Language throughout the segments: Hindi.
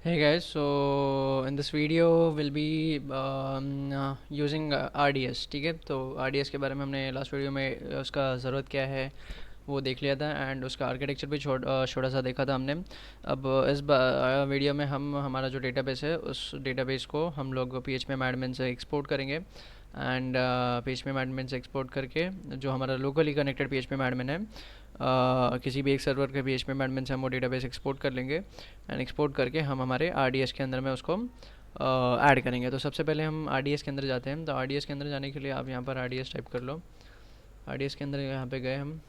Hey guys, so in this video we'll be using RDS. ठीक है, तो RDS के बारे में हमने लास्ट वीडियो में उसका ज़रूरत क्या है वो देख लिया था एंड उसका आर्किटेक्चर भी छोटा सा देखा था हमने। अब इस वीडियो में हम हमारा जो डेटाबेस है उस डेटाबेस को हम लोग PHP एडमिन से एक्सपोर्ट करेंगे एंड PHP एडमिन से एक्सपोर्ट करके जो हमारा लोकली कनेक्टेड PHP एडमिन है किसी भी एक सर्वर के PHP एडमिन से हम वो डेटाबेस एक्सपोर्ट कर लेंगे एंड एक्सपोर्ट करके हम हमारे RDS के अंदर में उसको ऐड करेंगे। तो सबसे पहले हम RDS के अंदर जाते हैं। तो RDS के अंदर जाने के लिए आप यहाँ पर RDS टाइप कर लो। RDS के अंदर यहाँ पे गए हम।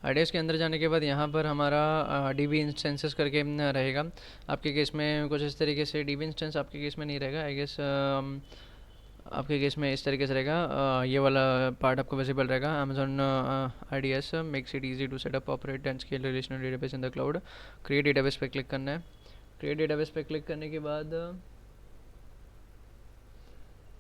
RDS के अंदर जाने के बाद यहाँ पर हमारा DB इंस्टेंसेस करके रहेगा। आपके केस में कुछ इस तरीके से DB इंस्टेंस आपके केस में नहीं रहेगा, आई गेस आपके केस में इस तरीके से रहेगा। ये वाला पार्ट आपको विजिबल रहेगा। Amazon RDS makes it easy to set up operate and scale relational database in the cloud. Create database पे क्लिक करना है। क्रिएट डेटाबेस पे क्लिक करने के बाद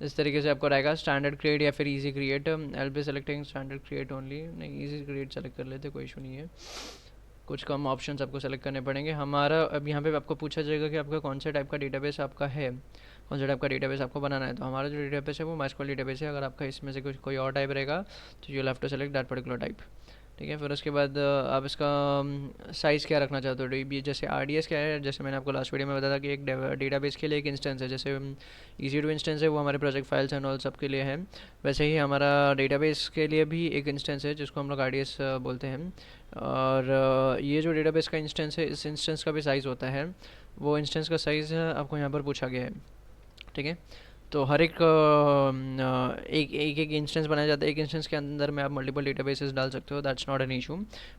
इस तरीके से आपको रहेगा स्टैंडर्ड क्रिएट या फिर easy create. L B selecting standard create only, नहीं इजी क्रिएट सेलेक्ट कर लेते, कोई इशू नहीं है। कुछ कम ऑप्शंस आपको सेलेक्ट करने पड़ेंगे। हमारा अब यहाँ पे आपको पूछा जाएगा कि आपका कौन से टाइप का डेटाबेस आपका है, कौन सा टाइप का डेटाबेस आपको बनाना है। तो हमारा जो डेटाबेस है वो माइस्क्वेल डेटाबेस है। अगर आपका इसमें से कुछ कोई और टाइप रहेगा तो you have to select that particular type. ठीक है, फिर उसके बाद आप इसका साइज़ क्या रखना चाहते हो। DB जैसे RDS क्या है, जैसे मैंने आपको लास्ट वीडियो में बताया था कि एक डेटाबेस के लिए एक इंस्टेंस है। जैसे EC2 इंस्टेंस है वो हमारे प्रोजेक्ट फाइल्स एंड ऑल सब के लिए है, वैसे ही हमारा डेटाबेस के लिए भी एक इंस्टेंस है जिसको हम लोग RDS बोलते हैं। और ये जो डेटाबेस का इंस्टेंस है, इस इंस्टेंस का भी साइज़ होता है। वो इंस्टेंस का साइज़ आपको यहाँ पर पूछा गया है। ठीक है, तो हर एक एक इंस्टेंस बनाया जाता है। एक इंस्टेंस के अंदर में आप मल्टीपल डेटाबेसेस डाल सकते हो, that's not an issue,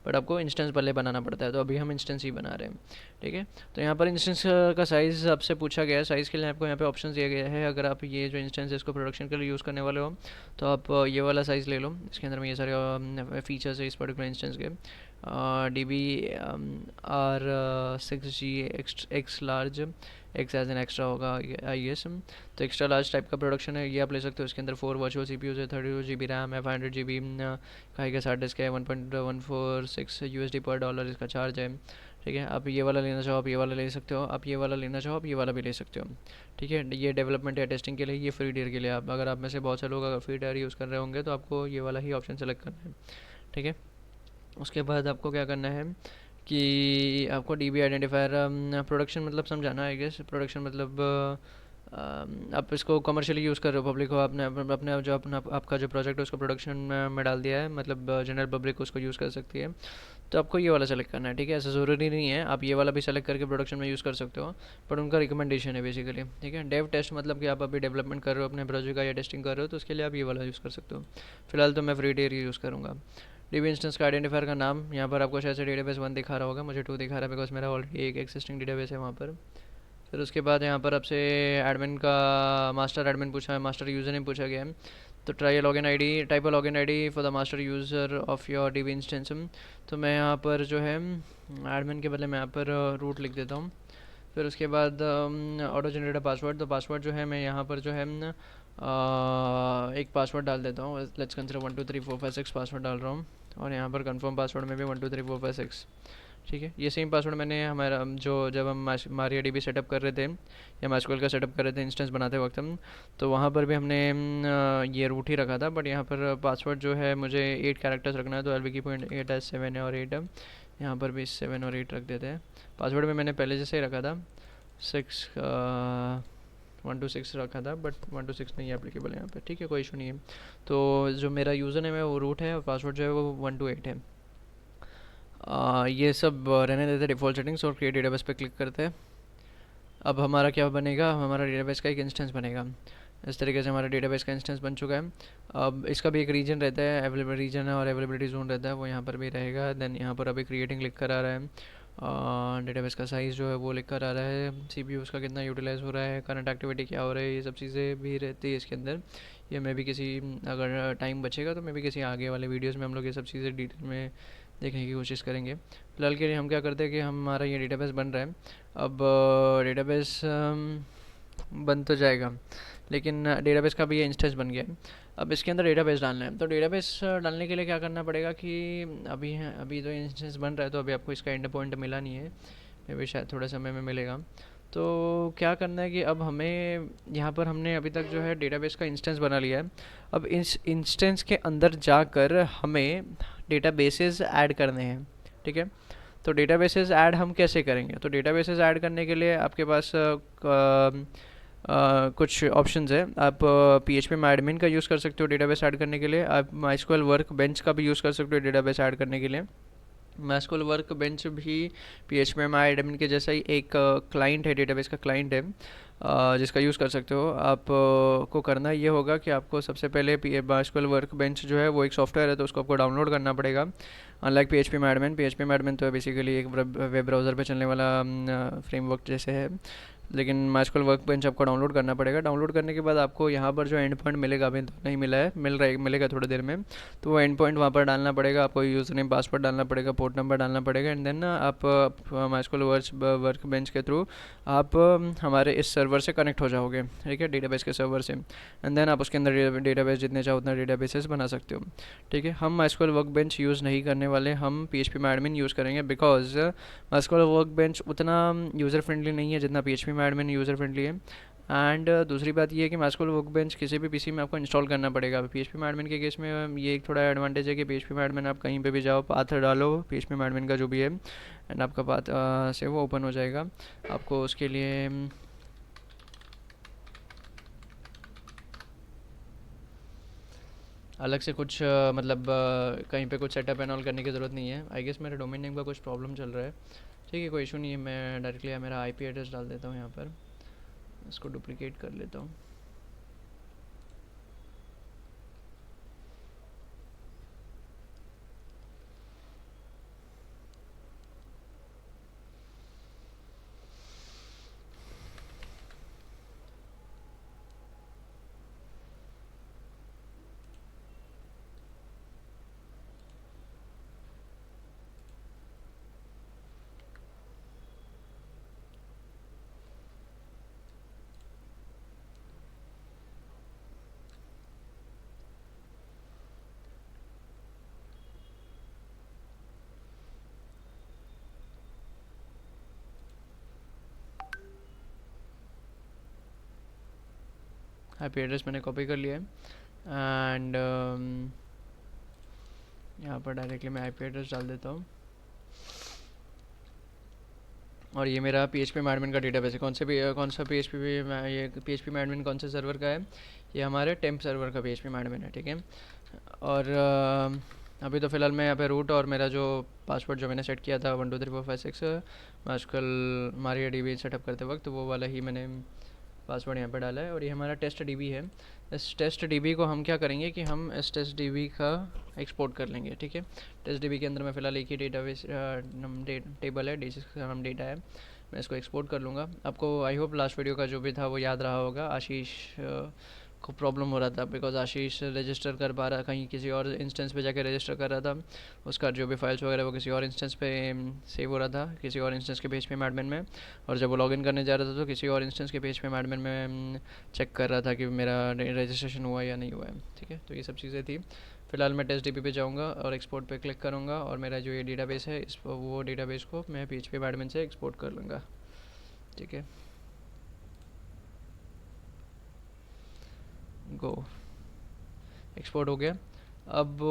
but आपको इंस्टेंस पहले बनाना पड़ता है। तो अभी हम इंस्टेंस ही बना रहे हैं। ठीक है, तो यहाँ पर इंस्टेंस का साइज़ आपसे पूछा गया है। साइज़ के लिए आपको यहाँ पे ऑप्शन दिया गया है। अगर आप ये जो इंस्टेंस है इसको प्रोडक्शन के लिए यूज़ करने वाले हो तो आप ये वाला साइज़ ले लो। इसके अंदर में ये सारे फीचर्स है इस पर्टिकुलर इंस्टेंस के। DB R6G X large, X as N extra होगा आई एस। तो एक्स्ट्रा लार्ज टाइप का प्रोडक्शन है, ये आप ले सकते हो। इसके अंदर 4 वर्चुअल CPUs है, 32 GB रैम है, 500 GB का हार्ड डिस्क है, 1.146 USD पर डॉलर इसका चार्ज है। ठीक है, आप ये वाला लेना चाहो आप ये वाला ले सकते हो, आप ये वाला लेना चाहो आप ये वाला भी ले सकते हो। ठीक है, ये डेवलपमेंट या टेस्टिंग के लिए, ये फ्री टियर के लिए। आप अगर आप में से बहुत से लोग अगर फ्री टियर यूज़ कर रहे होंगे तो आपको ये वाला ही ऑप्शन सेलेक्ट करना है। ठीक है, उसके बाद आपको क्या करना है कि आपको DB आइडेंटिफायर प्रोडक्शन मतलब समझाना है। गेस प्रोडक्शन मतलब आप इसको कमर्शियली यूज़ कर रहे हो, पब्लिक को आपने अपने जो अपना आपका जो प्रोजेक्ट है उसको प्रोडक्शन में डाल दिया है, मतलब जनरल पब्लिक उसको यूज़ कर सकती है। तो आपको ये वाला सेलेक्ट करना है। ठीक है, ऐसा ज़रूरी नहीं है, आप ये वाला भी सेलेक्ट करके प्रोडक्शन में यूज़ कर सकते हो, बट उनका रिकमेंडेशन है बेसिकली। ठीक है, डेव टेस्ट मतलब कि आप अभी डेवलपमेंट कर रहे हो अपने प्रोजेक्ट का या टेस्टिंग कर रहे हो तो उसके लिए आप ये वाला यूज़ कर सकते हो। फिलहाल तो मैं फ्री टियर यूज़ करूँगा। DB इंस्टेंस का आइडेंटिफायर का नाम यहाँ पर आपको शायद से डेटाबेस 1 दिखा रहा होगा, मुझे 2 दिखा रहा है बिकॉज मेरा ऑलरेडी एक एक्सिस्टिंग डेटाबेस है वहाँ पर। फिर उसके बाद यहाँ पर आपसे एडमिन का मास्टर एडमिन पूछा है, मास्टर यूज़र नेम पूछा गया है। तो try login ID, type login ID for the master user of your DB instance. तो मैं यहाँ पर जो है एडमिन के बदले मैं यहाँ पर रूट लिख देता हूँ। फिर उसके बाद ऑटो जनरेटर पासवर्ड, तो पासवर्ड जो है मैं यहाँ पर जो है एक पासवर्ड डाल देता हूँ। लेट्स कंसिडर 12345 पासवर्ड डाल रहा हूँ और यहाँ पर कंफर्म पासवर्ड में भी 12345। ठीक है, ये सेम पासवर्ड मैंने हमारा जो जब हम मारिया DB सेटअप कर रहे थे या माइस्क्वेल का सेटअप कर रहे थे इंस्टेंस बनाते वक्त हम, तो वहाँ पर भी हमने ये रूट ही रखा था। बट यहाँ पर पासवर्ड जो है मुझे 8 कैरेक्टर्स रखना है, तो LB.8-7 है और 8 है। यहाँ पर भी 7 और 8 रख देते हैं। पासवर्ड में मैंने पहले जैसे ही रखा था 1 to 6 रखा था, बट 1 to 6 नहीं एप्लीकेबल है यहाँ पे। ठीक है, कोई इशू नहीं है। तो जो मेरा यूज़र नेम है वो रूट है और पासवर्ड जो है वो 1 to 8 है। ये सब रहने देते डिफ़ॉल्ट सेटिंग्स और क्रिएट डेटाबेस पे क्लिक करते हैं। अब हमारा क्या बनेगा, हमारा डेटाबेस का एक इंस्टेंस बनेगा। इस तरीके से हमारा डेटाबेस का इंस्टेंस बन चुका है। अब इसका भी एक रीजन रहता है, अवेलेबल रीजन है और अवेलेबिलिटी जोन रहता है, वो यहाँ पर भी रहेगा। देन यहाँ पर अभी क्रिएटिंग लिख कर आ रहा है, डेटाबेस का साइज़ जो है वो लिख कर आ रहा है, CPU उसका कितना यूटिलाइज़ हो रहा है, करंट एक्टिविटी क्या हो रहा है, ये सब चीज़ें भी रहती है इसके अंदर। ये मैं भी किसी अगर टाइम बचेगा तो मैं भी किसी आगे वाले वीडियोज़ में हम लोग ये सब चीज़ें डिटेल में देखने की कोशिश करेंगे। फिलहाल के लिए हम क्या करते हैं कि हमारा ये डेटाबेस बन रहा है। अब डेटाबेस बन तो जाएगा, लेकिन डेटाबेस का भी ये इंस्टेंस बन गया है। अब इसके अंदर डेटाबेस डालना है, तो डेटाबेस डालने के लिए क्या करना पड़ेगा कि अभी तो इंस्टेंस बन रहा है, तो अभी आपको इसका एंड पॉइंट मिला नहीं है, मे भी शायद थोड़े समय में मिलेगा। तो क्या करना है कि अब हमें यहाँ पर हमने अभी तक जो है डेटाबेस का इंस्टेंस बना लिया है। अब इस इंस्टेंस के अंदर जाकर हमें डेटाबेसेस ऐड करने हैं, ठीक है। तो डेटाबेसेस ऐड हम कैसे करेंगे? तो डेटाबेसेस ऐड करने के लिए आपके पास कुछ ऑप्शंस है। आप PHP में एडमिन का यूज़ कर सकते हो डेटाबेस ऐड करने के लिए। आप माइस्क्वेल वर्क बेंच का भी यूज़ कर सकते हो डेटाबेस ऐड करने के लिए। माइस्क्वेल वर्क बेंच भी PHP में एडमिन के जैसा ही एक क्लाइंट है, डेटाबेस का क्लाइंट है, जिसका यूज़ कर सकते हो। आप को करना ये होगा कि आपको सबसे पहले माइस्क्वेल वर्क बेंच जो है वो एक सॉफ्टवेयर है, तो उसको आपको डाउनलोड करना पड़ेगा। अनलाइक PHP में एडमिन तो बेसिकली एक वेब ब्राउज़र पे चलने वाला फ्रेमवर्क जैसे है, लेकिन माइस्क्वेल वर्क बेंच आपको डाउनलोड करना पड़ेगा। डाउनलोड करने के बाद आपको यहाँ पर जो एंड पॉइंट मिलेगा, अभी तो नहीं मिला है, मिलेगा थोड़ी देर में, तो वो एंड पॉइंट वहाँ पर डालना पड़ेगा। आपको यूज़र नेम पासवर्ड डालना पड़ेगा, पोर्ट नंबर डालना पड़ेगा, एंड देन आप माइस्क्वेल वर्क बेंच के थ्रू आप हमारे इस सर्वर से कनेक्ट हो जाओगे, ठीक है, डेटाबेस के सर्वर से। एंड देन आप उसके अंदर डेटाबेस जितने चाहो उतना डेटाबेसेस बना सकते हो, ठीक है। हम माइस्क्वेल वर्क बेंच यूज़ नहीं करने वाले, हम PHP में एडमिन यूज़ करेंगे, बिकॉज माइस्क्वेल वर्क बेंच उतना यूज़र फ्रेंडली नहीं है जितना PHP में एडमिन यूज़र फ्रेंडली है। एंड दूसरी बात ये है कि माइस्क्वेल वर्क बेंच किसी भी PC में आपको इंस्टॉल करना पड़ेगा। PHP में एडमिन के केस में ये एक थोड़ा एडवांटेज है कि PHP में एडमिन आप कहीं पे भी जाओ, पाथ डालो PHP में एडमिन का जो भी है, एंड आपका पाथ से वो ओपन हो जाएगा। आपको उसके लिए अलग से कुछ मतलब कहीं पे कुछ सेटअप एंड ऑल करने की ज़रूरत नहीं है। आई गेस मेरे डोमेन नेम का कुछ प्रॉब्लम चल रहा है, ठीक है, कोई इशू नहीं है। मैं डायरेक्टली मेरा IP एड्रेस डाल देता हूँ यहाँ पर, इसको डुप्लिकेट कर लेता हूँ। IP एड्रेस मैंने कॉपी कर लिया है, एंड यहाँ पर डायरेक्टली मैं IP एड्रेस डाल देता हूँ। और ये मेरा PHP में एडमिन का डेटाबेस है। कौन सा PHP में ये PHP में एडमिन कौन से सर्वर का है? ये हमारे टेम्प सर्वर का PHP में एडमिन है, ठीक है। और अभी तो फ़िलहाल मैं यहाँ पे रूट और मेरा जो पासवर्ड जो मैंने सेट किया था 1 2 3 4 5 6 आजकल MariaDB सेटअप करते वक्त, वो वाला ही मैंने पासवर्ड यहाँ पे डाला है। और ये हमारा टेस्ट DB है। इस टेस्ट DB को हम क्या करेंगे कि हम इस टेस्ट DB का एक्सपोर्ट कर लेंगे, ठीक है। टेस्ट DB के अंदर मैं फ़िलहाल एक ही डेटाबेस टेबल है जिसका नाम डेटा है, मैं इसको एक्सपोर्ट कर लूँगा। आपको आई होप लास्ट वीडियो का जो भी था वो याद रहा होगा। आशीष को प्रॉब्लम हो रहा था, बिकॉज आशीष रजिस्टर कर पा रहा, कहीं किसी और इंस्टेंस पे जाके रजिस्टर कर रहा था, उसका जो भी फाइल्स वगैरह वो किसी और इंस्टेंस पे सेव हो रहा था, किसी और इंस्टेंस के PHP में एडमिन में। और जब वो लॉगिन करने जा रहा था तो किसी और इंस्टेंस के PHP में एडमिन में चेक कर रहा था कि मेरा रजिस्ट्रेशन हुआ या नहीं हुआ है, ठीक है। तो ये सब चीज़ें थी। फ़िलहाल मैं टेस्ट DB पे जाऊँगा और एक्सपोर्ट पे क्लिक करूँगा, और मेरा जो ये डेटाबेस है वो डेटाबेस को मैं PHP में एडमिन से एक्सपोर्ट कर लूँगा, ठीक है। गो, एक्सपोर्ट हो गया। अब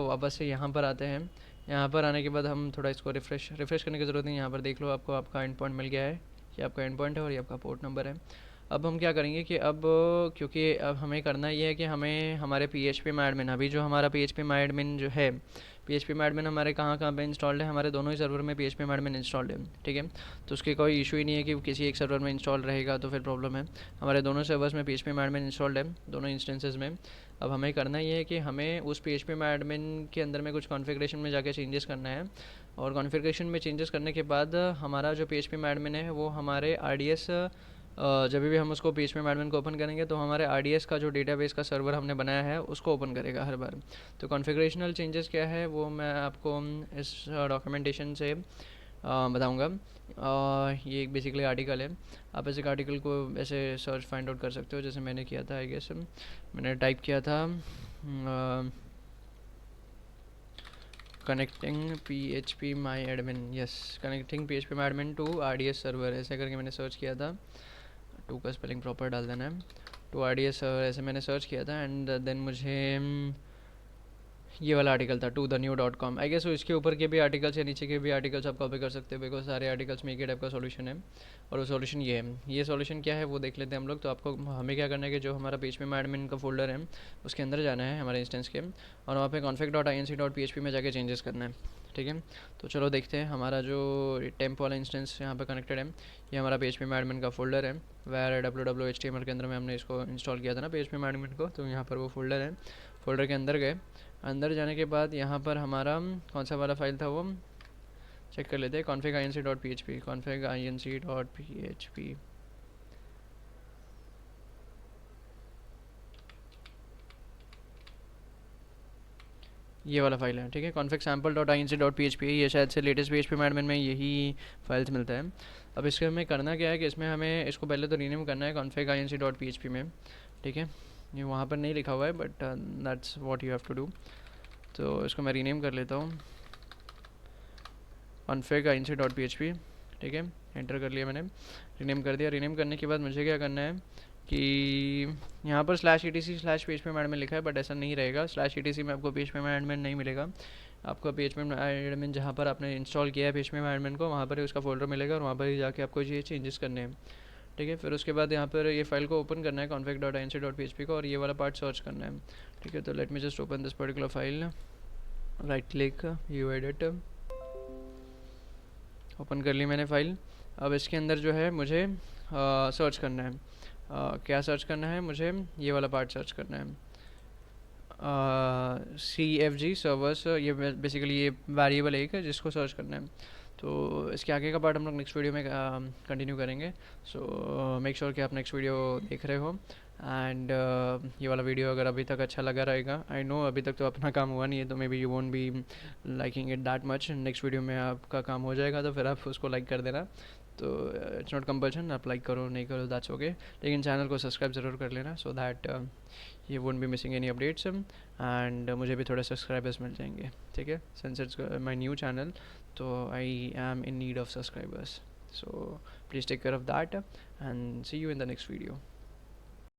वापस से यहाँ पर आते हैं। यहाँ पर आने के बाद हम थोड़ा इसको रिफ़्रेश करने की ज़रूरत नहीं। यहाँ पर देख लो, आपको आपका एंड पॉइंट मिल गया है। ये आपका एंड पॉइंट है और ये आपका पोर्ट नंबर है। अब हम क्या करेंगे कि अब क्योंकि अब हमें करना ये है कि हमें हमारे PHP में एडमिन, अभी जो हमारा PHP में एडमिन जो है, PHP में एडमिन हमारे कहाँ कहाँ पे इंस्टॉल्ड है, हमारे दोनों ही सर्वर में PHP में एडमिन इंस्टॉल्ड है, ठीक है। तो उसकी कोई इशू ही नहीं है कि किसी एक सर्वर में इंस्टॉल रहेगा तो फिर प्रॉब्लम है। हमारे दोनों सर्वर्स में PHP में एडमिन इंस्टॉल्ड है, दोनों इंस्टेंसेस में। अब हमें करना ये है कि हमें उस PHP में एडमिन के अंदर में कुछ कॉन्फ़िगरेशन में जाके चेंजेस करना है, और कॉन्फ़िगरेशन में चेंजेस करने के बाद हमारा जो PHP में एडमिन है वो हमारे RDS, जब भी हम उसको PHP में एडमिन को ओपन करेंगे तो हमारे RDS का जो डेटाबेस का सर्वर हमने बनाया है उसको ओपन करेगा हर बार। तो कॉन्फ़िगरेशनल चेंजेस क्या है वो मैं आपको इस डॉक्यूमेंटेशन से बताऊँगा। ये एक बेसिकली आर्टिकल है। आप ऐसे आर्टिकल को ऐसे सर्च फाइंड आउट कर सकते हो, जैसे मैंने किया था। आई गेस मैंने टाइप किया था connecting P H P my admin, yes, connecting P H P my admin to R D S server, ऐसे करके मैंने सर्च किया था। टू का स्पेलिंग प्रॉपर डाल देना है, to R D S server, ऐसे मैंने सर्च किया था। एंड देन मुझे ये वाला आर्टिकल था to-the-new.com। आई गेस इसके ऊपर के भी आर्टिकल्स या नीचे के भी आर्टिकल्स आप कॉपी कर सकते हो, बिकॉज सारे आर्टिकल्स में एक ही टाइप का सॉल्यूशन है। और वो सॉल्यूशन ये है। ये सॉल्यूशन क्या है वो देख लेते हैं हम लोग। तो आपको हमें क्या करना है कि जो हमारा PHP में एडमिन का फोल्डर है उसके अंदर जाना है हमारे इंस्टेंस के, और वहाँ पे config.inc.php में जाके चेंजेस करना है। ठीक है, तो चलो देखते हैं। हमारा जो टेम्प वाला इंस्टेंस यहाँ पे कनेक्टेड है, ये हमारा PHP में एडमिन का फोल्डर है। वेर www.html के अंदर में हमने इसको इंस्टॉल किया था ना PHP में एडमिन को, तो यहाँ पर वो फोल्डर है। फोल्डर के अंदर गए, अंदर जाने के बाद यहाँ पर हमारा कौन सा वाला फाइल था वो चेक कर लेते हैं। config.inc.php, config.inc.php, ये वाला फाइल है। ठीक है, config-sample.inc.php, ये शायद से लेटेस्ट PHP एडमिन में यही फाइल्स मिलता है। अब इसके हमें करना क्या है कि इसमें हमें इसको पहले तो रीनेम करना है config.inc.php में। ठीक है, ये वहाँ पर नहीं लिखा हुआ है, but that's what you have to do. तो इसको मैं रीनेम कर लेता हूँ config.inc.php। ठीक है, एंटर कर लिया मैंने, रीनेम कर दिया। रीनेम करने के बाद मुझे क्या करना है कि यहाँ पर /etc/php में एडमिन लिखा है, बट ऐसा नहीं रहेगा। /etc में आपको PHP में एडमिन नहीं मिलेगा। आपको PHP में एडमिन जहाँ पर आपने इंस्टॉल किया है PHP में एडमिन को, वहाँ पर ही उसका फोल्डर मिलेगा, और वहाँ पर ही जाके आपको ये चेंजेस करने हैं। ठीक है, फिर उसके बाद यहाँ पर ये फाइल को ओपन करना है config.inc.php को, और ये वाला पार्ट सर्च करना है। ठीक है, तो let me just open this particular file, right click, you edit, open कर ली मैंने फ़ाइल। अब इसके अंदर जो है मुझे सर्च करना है। क्या सर्च करना है मुझे? ये वाला पार्ट सर्च करना है, CFG सर्वर्स। ये बेसिकली ये वेरिएबल एक है जिसको सर्च करना है। तो इसके आगे का पार्ट हम लोग नेक्स्ट वीडियो में कंटिन्यू करेंगे। सो मेक श्योर कि आप नेक्स्ट वीडियो देख रहे हो। एंड ये वाला वीडियो अगर अभी तक अच्छा लगा रहेगा, आई नो अभी तक तो अपना काम हुआ नहीं है, तो may be you won't be liking it that much. Next video में आपका काम हो जाएगा, तो फिर आप उसको लाइक कर देना। तो इट्स नॉट कंपल्सन, आप लाइक करो नहीं करो दैट्स ओके, लेकिन चैनल को सब्सक्राइब ज़रूर कर लेना, सो दैट ये won't be missing any updates. And मुझे भी थोड़े सब्सक्राइबर्स मिल जाएंगे। ठीक है, since it's my new channel, तो I am in need of subscribers, so please take care of that and see you in the next video.